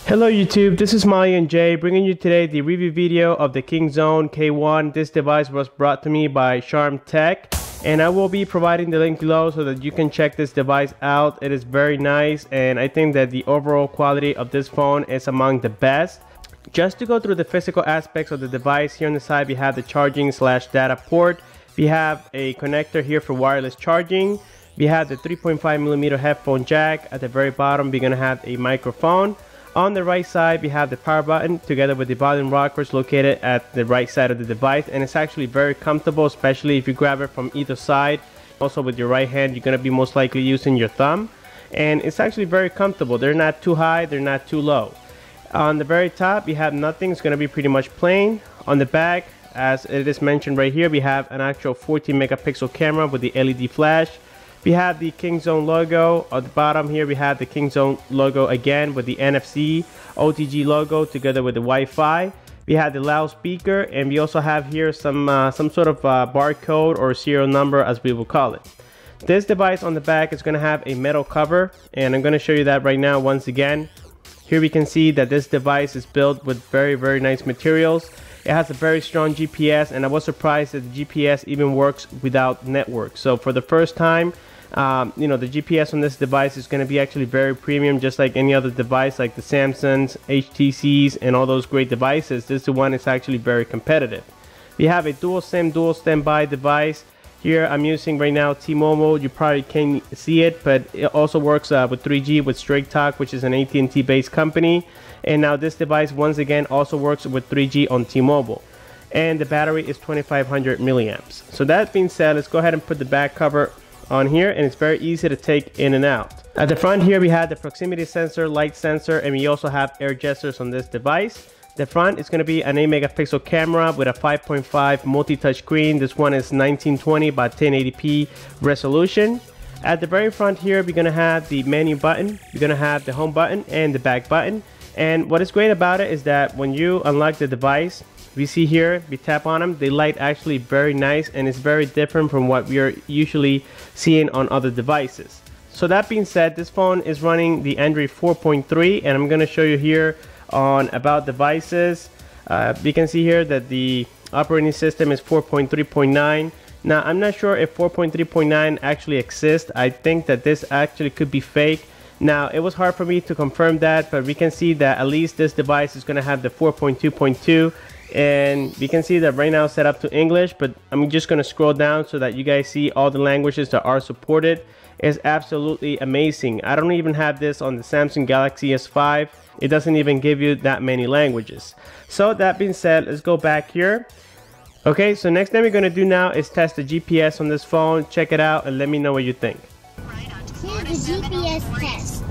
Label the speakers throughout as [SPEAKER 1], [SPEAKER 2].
[SPEAKER 1] Hello YouTube, this is Mali and Jay bringing you today the review video of the Kingzone K1. This device was brought to me by Charm Tech, and I will be providing the link below so that you can check this device out. It is very nice, and I think that the overall quality of this phone is among the best. Just to go through the physical aspects of the device, here on the side we have the charging/data port. We have a connector here for wireless charging. We have the 3.5mm headphone jack. At the very bottom we're going to have a microphone. On the right side we have the power button together with the volume rockers located at the right side of the device, and it's actually very comfortable, especially if you grab it from either side. Also with your right hand you're going to be most likely using your thumb, and it's actually very comfortable. They're not too high, they're not too low. On the very top we have nothing. It's going to be pretty much plain. On the back, as it is mentioned right here, we have an actual 14 megapixel camera with the LED flash. We have the Kingzone logo. At the bottom here we have the Kingzone logo again with the NFC OTG logo together with the Wi-Fi. We have the loudspeaker, and we also have here some sort of barcode or serial number, as we will call it. This device on the back is going to have a metal cover, and I'm going to show you that right now once again. Here we can see that this device is built with very nice materials. It has a very strong GPS, and I was surprised that the GPS even works without network. So for the first time, the GPS on this device is going to be actually very premium, just like any other device like the Samsungs, HTCs, and all those great devices. This one is actually very competitive. We have a dual SIM, dual standby device. Here I'm using right now T-Mobile. You probably can't see it, but it also works with 3G with Straight Talk, which is an AT&T based company. And now this device once again also works with 3G on T-Mobile. And the battery is 2500 milliamps. So that being said, let's go ahead and put the back cover on here, and it's very easy to take in and out. At the front here we have the proximity sensor, light sensor, and we also have air gestures on this device. The front is going to be an 8 megapixel camera with a 5.5 multi-touch screen. This one is 1920 by 1080p resolution. At the very front here we're going to have the menu button, you're going to have the home button and the back button. And what is great about it is that when you unlock the device, we see here, we tap on them, they light actually very nice, and it's very different from what we are usually seeing on other devices. So that being said, this phone is running the Android 4.3, and I'm going to show you here on about devices. We can see here that the operating system is 4.3.9. Now I'm not sure if 4.3.9 actually exists. I think that this actually could be fake. Now it was hard for me to confirm that, but we can see that at least this device is going to have the 4.2.2, and we can see that right now it's set up to English, but I'm just going to scroll down so that you guys see all the languages that are supported. It's absolutely amazing. I don't even have this on the Samsung Galaxy S5. It doesn't even give you that many languages. So that being said, let's go back here. Okay, so next thing we're going to do now is test the GPS on this phone. Check it out and let me know what you think.
[SPEAKER 2] Here's the GPS test.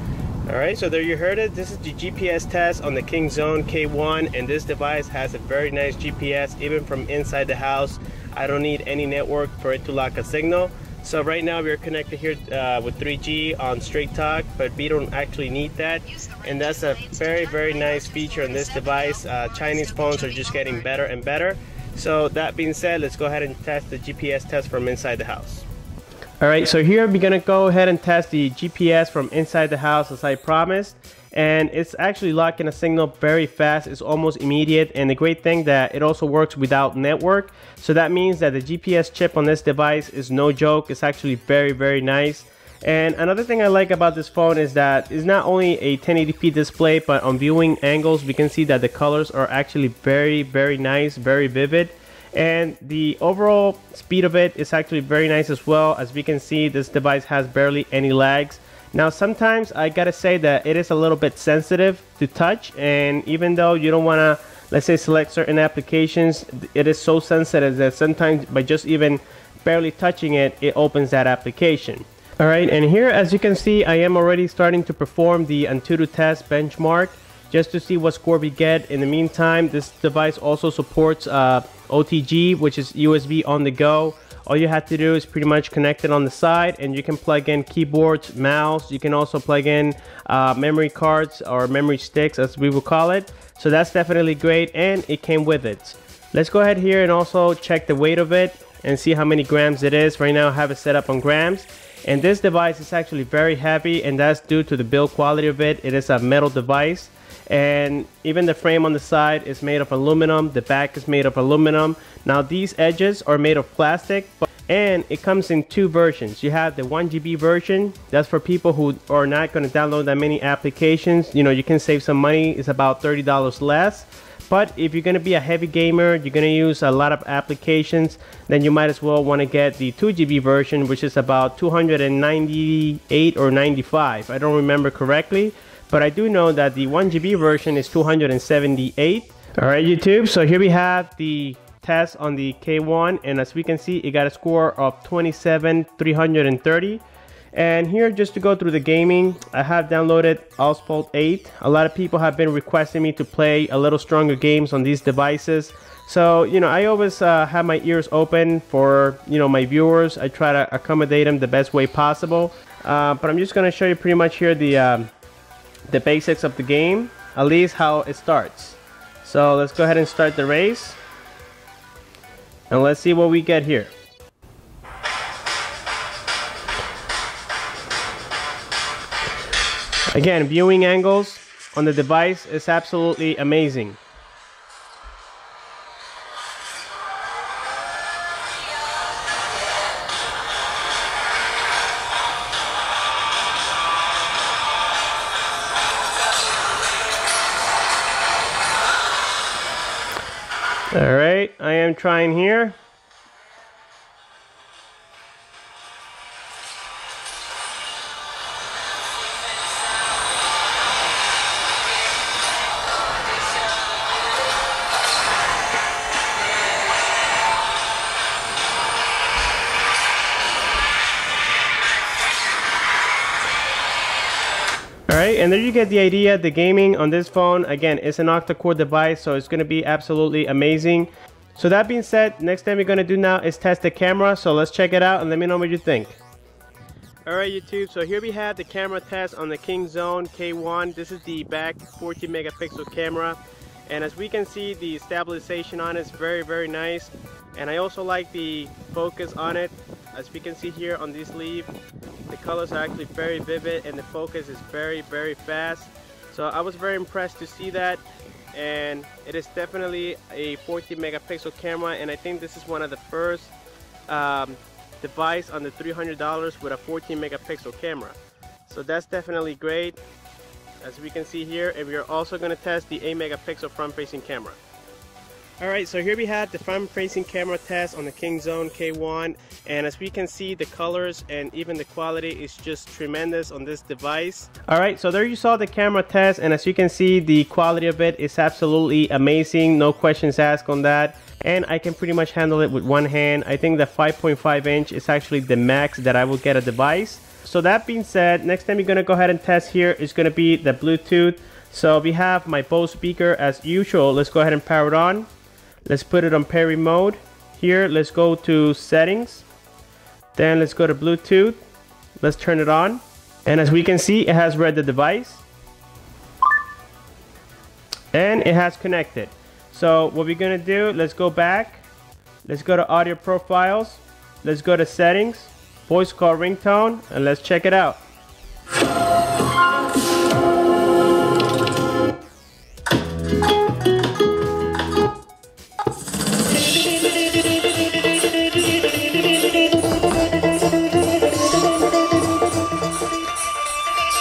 [SPEAKER 1] Alright, so there you heard it. This is the GPS test on the Kingzone K1, and this device has a very nice GPS even from inside the house. I don't need any network for it to lock a signal. So right now we're connected here with 3G on Straight Talk, but we don't actually need that, and that's a very nice feature on this device. Chinese phones are just getting better and better. So that being said, let's go ahead and test the GPS test from inside the house. Alright, so here we're gonna go ahead and test the GPS from inside the house as I promised, and it's actually locking a signal very fast. It's almost immediate, and the great thing that it also works without network. So that means that the GPS chip on this device is no joke. It's actually very nice. And another thing I like about this phone is that it's not only a 1080p display, but on viewing angles we can see that the colors are actually very nice, very vivid. And the overall speed of it is actually very nice as well. As we can see, this device has barely any lags. Now sometimes I gotta say that it is a little bit sensitive to touch, and even though you don't want to, let's say, select certain applications, it is so sensitive that sometimes by just even barely touching it, it opens that application. Alright, and here as you can see, I am already starting to perform the Antutu test benchmark just to see what score we get. In the meantime, this device also supports OTG, which is USB on the go. All you have to do is pretty much connect it on the side, and you can plug in keyboards, mouse. You can also plug in memory cards or memory sticks, as we will call it. So that's definitely great, and it came with it. Let's go ahead here and also check the weight of it and see how many grams it is. Right now I have it set up on grams, and this device is actually very heavy, and that's due to the build quality of it. It is a metal device, and even the frame on the side is made of aluminum. The back is made of aluminum. Now these edges are made of plastic, and it comes in two versions. You have the 1 GB version. That's for people who are not going to download that many applications. You know, you can save some money. It's about $30 less. But if you're going to be a heavy gamer, you're going to use a lot of applications, then you might as well want to get the 2 GB version, which is about 298 or 95. I don't remember correctly, but I do know that the 1 GB version is 278. All right, YouTube. So here we have the test on the K1, and as we can see, it got a score of 27,330. And here, just to go through the gaming, I have downloaded Oswald 8. A lot of people have been requesting me to play a little stronger games on these devices. So, you know, I always have my ears open for, you know, my viewers. I try to accommodate them the best way possible. But I'm just going to show you pretty much here the basics of the game, at least how it starts. So let's go ahead and start the race. And let's see what we get here. Again, viewing angles on the device is absolutely amazing. All right, I am trying here. Alright, and there you get the idea. The gaming on this phone, again, is an octa-core device, so it's going to be absolutely amazing. So that being said, next thing we're going to do now is test the camera. So let's check it out and let me know what you think. Alright YouTube, so here we have the camera test on the Kingzone K1. This is the back 14 megapixel camera. And as we can see, the stabilization on it is very, very nice. And I also like the focus on it. As we can see here on this sleeve, the colors are actually very vivid and the focus is very, very fast. So I was very impressed to see that. And it is definitely a 14 megapixel camera, and I think this is one of the first device on the $300 with a 14 megapixel camera. So that's definitely great, as we can see here. And we are also going to test the 8 megapixel front facing camera. Alright, so here we have the front facing camera test on the Kingzone K1, and as we can see, the colors and even the quality is just tremendous on this device. Alright, so there you saw the camera test, and as you can see, the quality of it is absolutely amazing, no questions asked on that. And I can pretty much handle it with one hand. I think the 5.5 inch is actually the max that I will get a device. So that being said, next time you're going to go ahead and test here is going to be the Bluetooth. So we have my Bose speaker as usual. Let's go ahead and power it on. Let's put it on Perry mode. Here, let's go to settings. Then let's go to Bluetooth. Let's turn it on. And as we can see, it has read the device. And it has connected. So what we're gonna do, let's go back. Let's go to audio profiles. Let's go to settings, voice call ringtone, and let's check it out.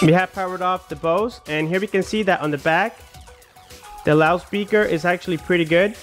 [SPEAKER 1] We have powered off the Bose, and here we can see that on the back, the loudspeaker is actually pretty good.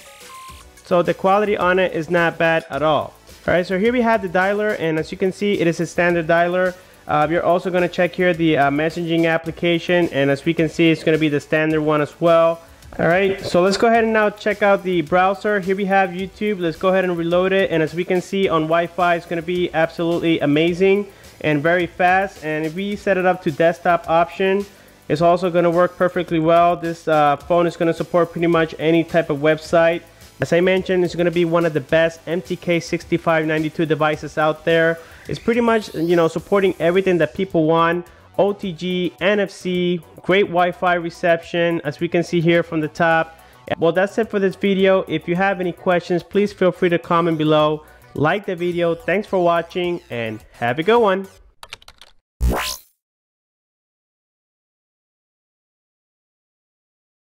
[SPEAKER 1] So the quality on it is not bad at all. Alright, so here we have the dialer, and as you can see, it is a standard dialer. We're also going to check here the messaging application, and as we can see, it's going to be the standard one as well. Alright, so let's go ahead and now check out the browser. Here we have YouTube. Let's go ahead and reload it, and as we can see on Wi-Fi, it's going to be absolutely amazing and very fast. And if we set it up to desktop option, it's also going to work perfectly well. This phone is going to support pretty much any type of website. As I mentioned, it's going to be one of the best MTK6592 devices out there. It's pretty much, you know, supporting everything that people want. OTG, NFC, great Wi-Fi reception, as we can see here from the top. Well, that's it for this video. If you have any questions, please feel free to comment below. Like the video. Thanks for watching and have a good one.